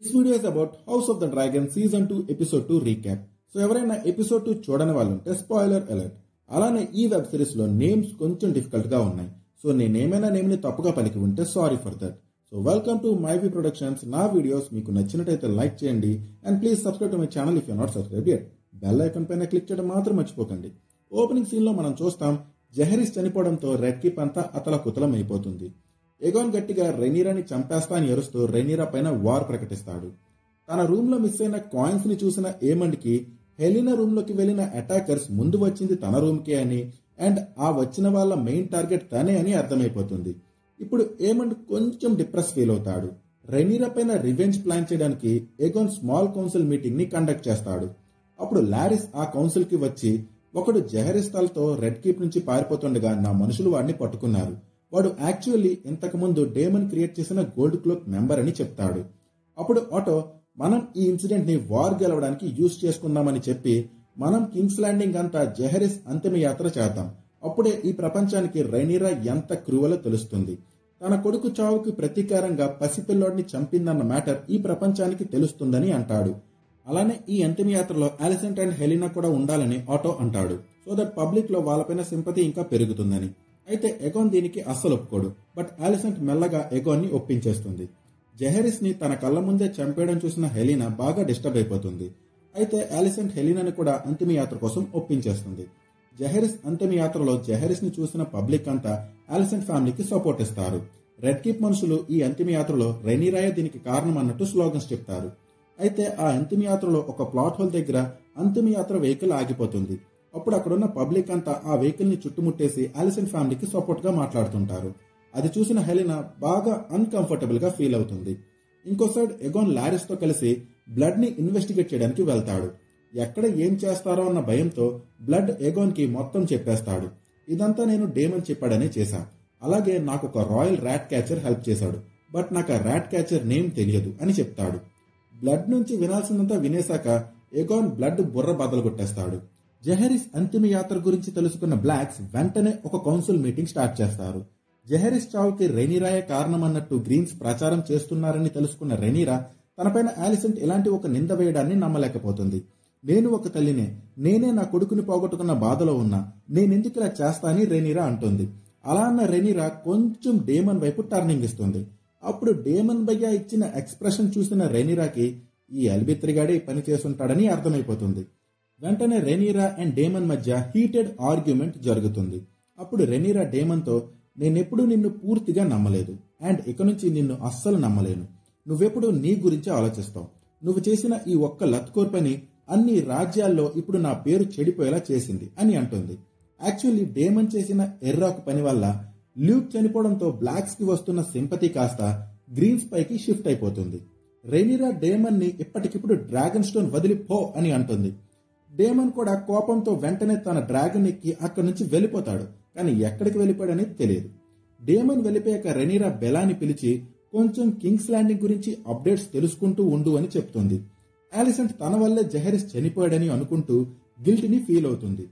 This video is about House of the Dragon Season 2 Episode 2 recap. So ఎవరైనా episode 2 చూడని వాళ్ళు ఉంటే spoiler alert. అలానే ఈ వెబ్ సిరీస్ లో నేమ్స్ కొంచెం డిఫికల్ట్ గా ఉన్నాయి. సో నేనేమైనా నేమ్ ని తప్పుగా పలికి ఉంటే sorry for that. So welcome to Myvi productions. నా వీడియోస్ మీకు నచ్చినట్టయితే లైక్ చేయండి and please subscribe to my channel if you not subscribe yet. Bell icon పైన క్లిక్ చేయడం మాత్రం మర్చిపోకండి. ఓపెనింగ్ సీన్ లో మనం చూస్తాం జెహరిస్ చనిపోవడంతో రెడ్ కీప్ అంతా అతలకుతలం అయిపోతుంది. ఎగోన్ గట్టిగా రెనీరాని చంపేస్తా అని అరుస్తూ రెనీరా పైన వార్ ప్రకటిస్తాడు. తన రూమ్ లో మిస్ అయిన కాయిన్స్ ని చూసిన ఏమండ్ కి హెలినా రూమ్ లోకి వెళ్లిన అటాకర్స్ ముందు వచ్చింది తన రూమ్ కే అని అండ్ ఆ వచ్చిన వాళ్ళ మెయిన్ టార్గెట్ తనే అని అర్థమైపోతుంది. ఇప్పుడు ఏమండ్ కొంచెం డిప్రెస్ ఫీల్ అవుతాడు. రెనీరా పైన రివెంజ్ ప్లాన్ చేయడానికి ఎగోన్ స్మాల్ కౌన్సిల్ మీటింగ్ ని కండక్ట్ చేస్తాడు. అప్పుడు లారిస్ ఆ కౌన్సిల్ కి వచ్చి ఒకడు జెహరిస్ తలతో రెడ్ కీప్ నుంచి పారిపోతుండగా నా మనుషులు వాడిని పట్టుకున్నారు. వాడు యాక్చువల్లీ ఇంతకు ముందు డేమన్ క్రియేట్ చేసిన గోల్డ్ క్లోక్ మెంబర్ అని చెప్తాడు. అప్పుడు ఆటో మనం ఈ ఇన్సిడెంట్ ని వార్ గెలవడానికి యూజ్ చేసుకుందామని చెప్పి మనం కింగ్స్ ల్యాండింగ్ అంతా జెహరిస్ అంతిమ యాత్ర చేద్దాం. అప్పుడే ఈ ప్రపంచానికి రెనీరా ఎంత క్రూవలో తెలుస్తుంది. తన కొడుకు చావుకి ప్రతీకారంగా పసిపిల్లోడిని చంపిందన్న మ్యాటర్ ఈ ప్రపంచానికి తెలుస్తుందని అంటాడు. అలానే ఈ అంతిమ యాత్రలో అలిసెంట్ అండ్ హెలినా కూడా ఉండాలని ఆటో అంటాడు. సో దట్ పబ్లిక్ లో వాళ్ళపైన సింపతి ఇంకా పెరుగుతుందని. అయితే ఎగోన్ దీనికి అస్సలు ఒప్పుకోడు. బట్ అలిసెంట్ మెల్లగా ఎగోన్ ని ఒప్పించేస్తుంది. జెహరిస్ ని తన కళ్ళ ముందే చంపేయడం చూసిన హెలినా బాగా డిస్టర్బ్ అయిపోతుంది. అయితే అలిసెంట్ హెలినాని కూడా అంతిమ యాత్ర కోసం ఒప్పించేస్తుంది. జెహరిస్ అంతిమ యాత్రలో జెహరిస్ ని చూసిన పబ్లిక్ అంతా అలిసెంట్ ఫ్యామిలీకి సపోర్ట్ ఇస్తారు. రెడ్ కీప్ మనుషులు ఈ అంతిమ యాత్రలో రెనీరాయే దీనికి కారణం అన్నట్టు స్లోగన్స్ చెప్తారు. అయితే ఆ అంతిమ యాత్రలో ఒక ప్లాట్ హోల్ దగ్గర అంతిమ యాత్ర వెహికల్ ఆగిపోతుంది. అప్పుడు అక్కడున్న పబ్లిక్ అంతా ఆ వెహికల్ ని చుట్టుముట్టేసి అలిసెంట్ ఫ్యామిలీకి సపోర్ట్ గా మాట్లాడుతుంటారు. అది చూసిన హెలినా బాగా అన్కంఫర్టబుల్ గా ఫీల్ అవుతుంది. ఇంకో సైడ్ ఎగోన్ లారిస్ తో కలిసి బ్లడ్ ని ఇన్వెస్టిగేట్ చేయడానికి వెళ్తాడు. ఎక్కడ ఏం చేస్తారో అన్న భయంతో బ్లడ్ ఎగోన్ కి మొత్తం చెప్పేస్తాడు. ఇదంతా నేను డేమన్ చెప్పాడనే చేశా. అలాగే నాకు ఒక రాయల్ ర్యాట్ క్యాచర్ హెల్ప్ చేశాడు. బట్ నాకు ఆ ర్యాట్ క్యాచర్ నేమ్ తెలియదు అని చెప్తాడు. బ్లడ్ నుంచి వినాల్సిందంతా వినేశాక ఎగోన్ బ్లడ్ బుర్ర బద్దలు కొట్టేస్తాడు. జెహరిస్ అంతిమ యాత్ర గురించి తెలుసుకున్న బ్లాక్స్ వెంటనే ఒక కౌన్సిల్ మీటింగ్ స్టార్ట్ చేస్తారు. జెహరిస్ చావుకి రెనీరాయే కారణమన్నట్టు గ్రీన్స్ ప్రచారం చేస్తున్నారని తెలుసుకున్న రెనీరా తనపైన అలిసెంట్ ఇలాంటి ఒక నింద వేయడాన్ని నమ్మలేకపోతుంది. నేను ఒక తల్లినే, నేనే నా కొడుకుని పోగొట్టుకున్న బాధలో ఉన్నా, నేనెందుకు ఇలా చేస్తా అని రెనీరా అంటుంది. అలా అన్న రెనీరా కొంచెం డేమన్ వైపు టర్నింగ్ ఇస్తుంది. అప్పుడు డేమన్ భయ్య ఇచ్చిన ఎక్స్ప్రెషన్ చూసిన రెనీరాకి ఈ అల్బిత్రిగాడే పని చేసుంటాడని అర్థమైపోతుంది. వెంటనే రెనీరా అండ్ డేమన్ మధ్య హీటెడ్ ఆర్గ్యుమెంట్ జరుగుతుంది. అప్పుడు రెనీరా డేమన్ తో నేనెప్పుడు నిన్ను పూర్తిగా నమ్మలేదు అండ్ ఇక నుంచి నిన్ను అస్సలు నమ్మలేను. నువ్వెప్పుడు నీ గురించి ఆలోచిస్తావు. నువ్వు చేసిన ఈ ఒక్క లత్కోర్ పని అన్ని రాజ్యాల్లో ఇప్పుడు నా పేరు చెడిపోయేలా చేసింది అని అంటుంది. యాక్చువల్లీ డేమన్ చేసిన ఎర్రాకు పని వల్ల ల్యూక్ చనిపోవడంతో బ్లాక్స్ కి వస్తున్న సింపతి కాస్త గ్రీన్స్ పైకి షిఫ్ట్ అయిపోతుంది. రెనీరా డేమన్ ని ఇప్పటికిప్పుడు డ్రాగన్ స్టోన్ వదిలిపో అని అంటుంది. డేమన్ కూడా కోపంతో వెంటనే తన డ్రాగన్ ఎక్కి అక్కడి నుంచి వెళ్ళిపోతాడు. కానీ ఎక్కడికి వెళ్ళిపోయాడని తెలియదు. డేమన్ వెళ్ళిపోయాక రెనీరా బెలాని పిలిచి కొంచెం కింగ్స్ ల్యాండింగ్ గురించి అప్డేట్స్ తెలుసుకుంటూ ఉండు అని చెప్తుంది. అలిసెంట్ తన వల్లే జెహరిస్ చనిపోయాడని అనుకుంటూ గిల్ట్ ని ఫీల్ అవుతుంది.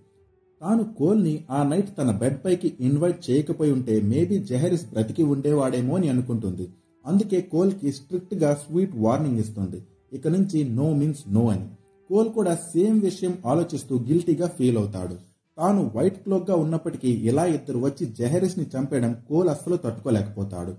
తాను కోల్ ని ఆ నైట్ తన బెడ్ పైకి ఇన్వైట్ చేయకపోయి ఉంటే మేబీ జెహరిస్ బ్రతికి ఉండేవాడేమో అని అనుకుంటుంది. అందుకే కోల్ కి స్ట్రిక్ట్ గా స్వీట్ వార్నింగ్ ఇస్తుంది. ఇక నుంచి నో మీన్స్ నో అని. కోల్ కూడా సేమ్ విషయం ఆలోచిస్తూ గిల్టీగా ఫీల్ అవుతాడు. తాను వైట్ క్లోక్ గా ఉన్నప్పటికీ ఇలా ఇద్దరు వచ్చి జెహరిస్ ని చంపేయడం కోల్ అస్సలు తట్టుకోలేకపోతాడు.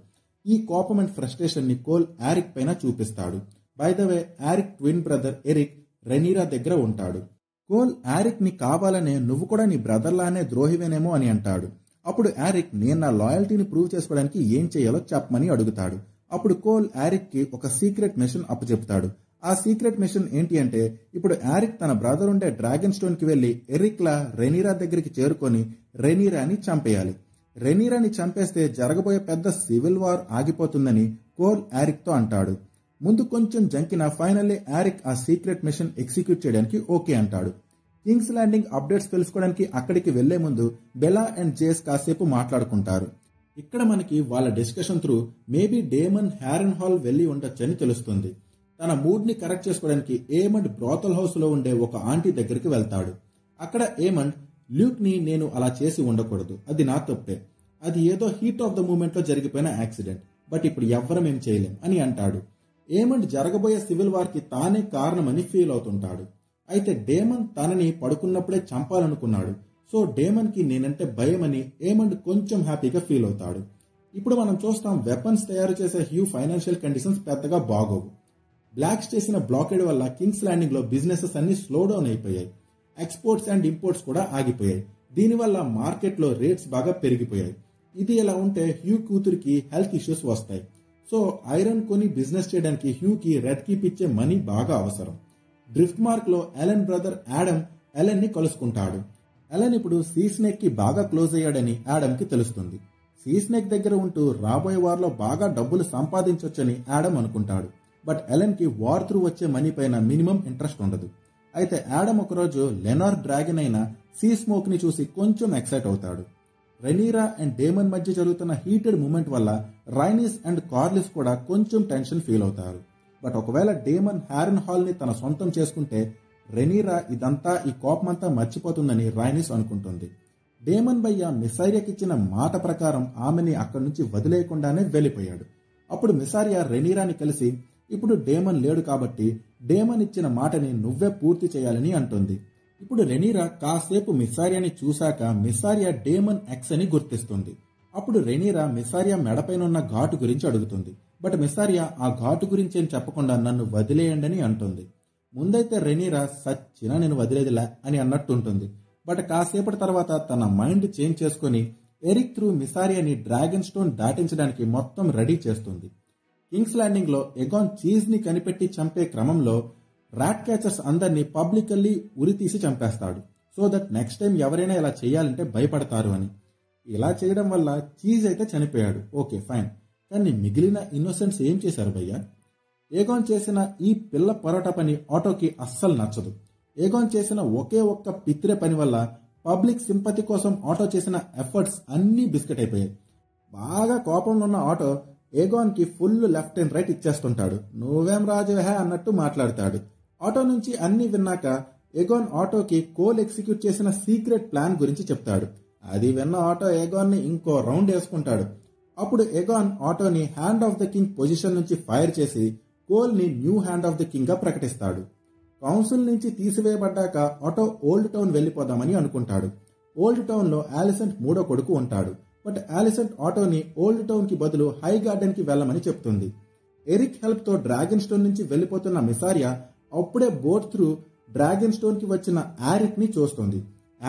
ఈ కోపం అండ్ ఫ్రస్ట్రేషన్ ని కోల్ ఆరిక్ పైన చూపిస్తాడు. By the way Arryk twin brother Erryk Rhaenyra దగ్గర ఉంటాడు. కోల్ ఆరిక్ ని కావాలనే నువ్వు కూడా నీ బ్రదర్ లానే ద్రోహివేనేమో అని అంటాడు. అప్పుడు ఆరిక్ నేను నా లాయల్టీని ప్రూవ్ చేసుకోవడానికి ఏం చేయాలో చెప్పమని అడుగుతాడు. అప్పుడు కోల్ ఆరిక్ కి ఒక సీక్రెట్ మిషన్ అప్పచెప్తాడు. ఆ సీక్రెట్ మిషన్ ఏంటి అంటే ఇప్పుడు ఆరిక్ తన బ్రదర్ ఉండే డ్రాగన్ స్టోన్ కి వెళ్లి ఎరిక్ లా రెనీరా దగ్గరికి చేరుకొని రెనీరాని చంపేయాలి. రెనీరాని చంపేస్తే జరగబోయే పెద్ద సివిల్ వార్ ఆగిపోతుందని కోల్ ఆరిక్ తో అంటాడు. ముందు కొంచెం జంకిన ఫైనల్లీ ఆరిక్ ఆ సీక్రెట్ మిషన్ ఎగ్జిక్యూట్ చేయడానికి ఓకే అంటాడు. కింగ్స్ ల్యాండింగ్ అప్డేట్స్ తెలుసుకోవడానికి అక్కడికి వెళ్లే ముందు బెలా అండ్ జేస్ కాసేపు మాట్లాడుకుంటారు. ఇక్కడ మనకి వాళ్ళ discussion through maybe Daemon Harrenhal వెళ్లి ఉండొచ్చని తెలుస్తుంది. తన మూడ్ ని కరెక్ట్ చేసుకోవడానికి ఏమండ్ బ్రోతల్ హౌస్ లో ఉండే ఒక ఆంటీ దగ్గరికి వెళ్తాడు. అక్కడ ఏమండ్ ల్యూక్ ని నేను అలా చేసి ఉండకూడదు, అది నా తప్పే, అది ఏదో హీట్ ఆఫ్ ద మూమెంట్ లో జరిగిపోయిన యాక్సిడెంట్, బట్ ఇప్పుడు ఎవ్వరం ఏం చేయలేం అని అంటాడు. ఏమండ్ జరగబోయే సివిల్ వార్ కి తానే కారణమని ఫీల్ అవుతుంటాడు. అయితే డేమన్ తనని పడుకున్నప్పుడే చంపాలనుకున్నాడు. సో డేమన్ కి నేనంటే భయమని ఏమండ్ కొంచెం హ్యాపీగా ఫీల్ అవుతాడు. ఇప్పుడు మనం చూస్తాం వెపన్స్ తయారు చేసే హ్యూ ఫైనాన్షియల్ కండిషన్స్ పెద్దగా బాగోవు. బ్లాక్స్ చేసిన బ్లాకేడ్ వల్ల కింగ్స్ ల్యాండింగ్ లో బిజినెసెస్ అన్ని స్లో డౌన్ అయిపోయాయి. ఎక్స్పోర్ట్స్ అండ్ ఇంపోర్ట్స్ కూడా ఆగిపోయాయి. దీనివల్ల మార్కెట్ లో రేట్స్ బాగా పెరిగిపోయాయి. ఇది ఎలా ఉంటే హ్యూ కూతురికి హెల్త్ ఇష్యూస్ వస్తాయి. సో ఐరన్ కొని బిజినెస్ చేయడానికి హ్యూకి రెడ్ కీప్ ఇచ్చే మనీ బాగా అవసరం. డ్రిఫ్ట్ మార్క్ లో ఎలెన్ బ్రదర్ యాడమ్ ఎలెన్ ని కలుసుకుంటాడు. ఎలెన్ ఇప్పుడు సీ స్నేక్ కి బాగా క్లోజ్ అయ్యాడని యాడమ్ కి తెలుస్తుంది. సీ స్నేక్ దగ్గర ఉంటూ రాబోయే వార్లో బాగా డబ్బులు సంపాదించొచ్చని యాడమ్ అనుకుంటాడు. బట్ ఎలెన్ కి వార్ త్రూ వచ్చే మనీ పైన మినిమం ఇంట్రెస్ట్ ఉండదు. అయితే యాడమ్ ఒకరోజు లెనార్ డ్రాగన్ అయిన సీ స్మోక్ ని చూసి కొంచెం ఎక్సైట్ అవుతాడు. రెనీరా అండ్ డేమన్ మధ్య జరుగుతున్న హీటెడ్ మూమెంట్ వల్ల రైనిస్ అండ్ కార్లిస్ కూడా కొంచెం టెన్షన్ ఫీల్ అవుతారు. బట్ ఒకవేళ డేమన్ హ్యారన్ హాల్ ని తన సొంతం చేసుకుంటే రెనీరా ఇదంతా ఈ కోపమంతా మర్చిపోతుందని రైనిస్ అనుకుంటుంది. డేమన్ భయ్య మిసైరియాకిచ్చిన మాట ప్రకారం ఆమెని అక్కడి నుంచి వదిలేయకుండానే వెళ్ళిపోయాడు. అప్పుడు మిసారియా రెనీరాని కలిసి ఇప్పుడు డేమన్ లేడు కాబట్టి డేమన్ ఇచ్చిన మాటని నువ్వే పూర్తి చేయాలని అంటుంది. ఇప్పుడు రెనీరా కాసేపు మిసారియాని చూశాక మిసారియా డేమన్ ఎక్స్ అని గుర్తిస్తుంది. అప్పుడు రెనీరా మిసారియా మెడపైనున్న ఘాటు గురించి అడుగుతుంది. బట్ మిసారియా ఆ ఘాటు గురించి ఏం చెప్పకుండా నన్ను వదిలేయండి అని అంటుంది. ముందైతే రెనీరా సచ్చినా నేను వదిలేదిలా అని అన్నట్టుంటుంది. బట్ కాసేపటి తర్వాత తన మైండ్ చేంజ్ చేసుకుని ఎరిక్ త్రూ మిసారియాని డ్రాగన్ స్టోన్ దాటించడానికి మొత్తం రెడీ చేస్తుంది. కింగ్స్ ల్యాండింగ్ లో ఎగాన్ చీజ్ ని కనిపెట్టి చంపే క్రమంలో ర్యాట్ క్యాచర్స్ అందరినీ పబ్లికల్లీ ఉరితీసి చంపేస్తాడు. సో దట్ నెక్స్ట్ టైం ఎవరైనా ఇలా చేయాలంటే భయపడతారు అని. ఇలా చేయడం వల్ల చీజ్ అయితే చనిపోయాడు. Okay fine. కానీ మిగిలిన ఇన్నోసెంట్స్ ఏం చేశారు భయ్యా? ఏగాన్ చేసిన ఈ పిల్ల పరోటా పని ఆటోకి అస్సలు నచ్చదు. ఏగాన్ చేసిన ఒకే ఒక్క పిత్రే పని వల్ల పబ్లిక్ సింపతి కోసం ఆటో చేసిన ఎఫర్ట్స్ అన్నీ బిస్కెట్ అయిపోయాయి. బాగా కోపంలో ఉన్న ఆటో ఏగాన్ కి ఫుల్ లెఫ్ట్ అండ్ రైట్ ఇచ్చేస్తుంటాడు. నువ్వేం రాజువే అన్నట్టు మాట్లాడతాడు. ఆటో నుంచి అన్ని విన్నాక ఏగాన్ ఆటోకి కోల్ ఎగ్జిక్యూట్ చేసిన సీక్రెట్ ప్లాన్ గురించి చెప్తాడు. అది విన్న ఆటో ఏగాన్ ని ఇంకో రౌండ్ వేసుకుంటాడు. అప్పుడు ఏగాన్ ఆటోని hand of the king position నుంచి ఫైర్ చేసి కోల్ ని new hand of the king గా ప్రకటిస్తాడు. కౌన్సిల్ నుంచి తీసివేయబడ్డాక ఆటో ఓల్డ్ టౌన్ వెళ్లిపోదామని అనుకుంటాడు. ఓల్డ్ టౌన్ లో ఆలిసెంట్ మూడో కొడుకు ఉంటాడు. బట్ ఆలిసెంట్ ఆటోని ఓల్డ్ టౌన్ కి బదులు హై గార్డెన్ కి వెళ్లమని చెప్తుంది. ఎరిక్ హెల్ప్ తో డ్రాగన్ స్టోన్ నుంచి వెళ్లిపోతున్న మిసారియా అప్పుడే బోట్ త్రూ డ్రాగన్ స్టోన్ కి వచ్చిన ఆరిక్ ని చూస్తుంది.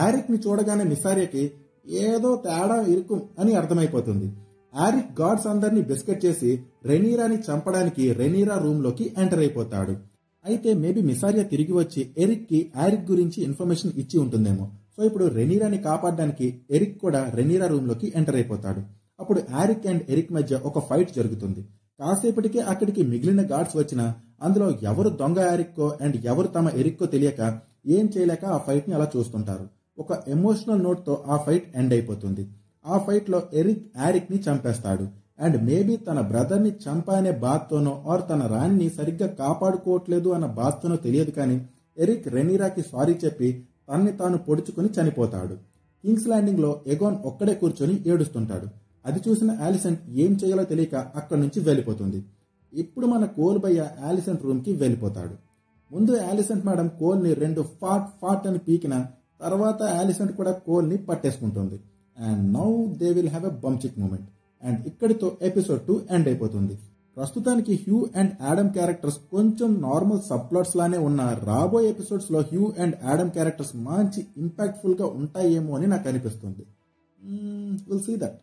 ఆరిక్ ని చూడగానే మిసారియాకి ఏదో తేడా ఇరుకు అని అర్థమైపోతుంది. ఆరిక్ గార్డ్స్ అందరినీ బిస్కెట్ చేసి రెనీరాని చంపడానికి రెనీరా రూమ్ లోకి ఎంటర్ అయిపోతాడు. అయితే మేబీ మిసారియా తిరిగి వచ్చి ఎరిక్ కి ఆరిక్ గురించి ఇన్ఫర్మేషన్ ఇచ్చి ఉంటుందేమో. సో ఇప్పుడు రెనీరాని కాపాడడానికి ఎరిక్ కూడా రెనీరా రూమ్ లోకి ఎంటర్ అయిపోతాడు. అప్పుడు ఆరిక్ అండ్ ఎరిక్ మధ్య ఒక ఫైట్ జరుగుతుంది. కాసేపటికే అక్కడికి మిగిలిన గార్డ్స్ వచ్చినా అందులో ఎవరు దొంగ ఆరిక్కో అండ్ ఎవరు తమ ఎరిక్కో తెలియక ఏం చేయలేక ఆ ఫైట్ ని అలా చూస్తుంటారు. ఒక ఎమోషనల్ నోట్ తో ఆ ఫైట్ ఎండ్ అయిపోతుంది. ఆ ఫైట్ లో ఎరిక్ ఆరిక్ ని చంపేస్తాడు. అండ్ మేబీ తన బ్రదర్ ని చంపానే బాధతోనో ఆర్ తన రాణిని సరిగ్గా కాపాడుకోవట్లేదు అన్న బాధతోనో తెలియదు కానీ ఎరిక్ రెనీరాకి సారీ చెప్పి తన్ని తాను పొడుచుకుని చనిపోతాడు. కింగ్స్ ల్యాండింగ్ లో ఎగాన్ ఒక్కడే కూర్చొని ఏడుస్తుంటాడు. అది చూసిన ఆలిసెంట్ ఏం చేయాలో తెలియక అక్కడి నుంచి వెళ్ళిపోతుంది. ఇప్పుడు మన కోల్ భయ్య ఆలిసెంట్ రూమ్ కి వెళ్ళిపోతాడు. ముందు ఆలిసెంట్ మేడం కోల్ ని 2 ఫాట్ అని పీకిన తర్వాత ఆలిసెంట్ కూడా కోల్ ని పట్టేసుకుంటుంది. And now they will have a బంచిక్ మూమెంట్. అండ్ ఇక్కడితో ఎపిసోడ్ 2 ఎండ్ అయిపోతుంది. ప్రస్తుతానికి హ్యూ అండ్ యాడమ్ క్యారెక్టర్స్ కొంచెం నార్మల్ సబ్ ప్లాట్స్ లానే ఉన్న రాబోయే ఎపిసోడ్స్ లో హ్యూ అండ్ యాడమ్ క్యారెక్టర్స్ మంచి ఇంపాక్ట్ఫుల్ గా ఉంటాయేమో అని నాకు అనిపిస్తుంది. Will see that.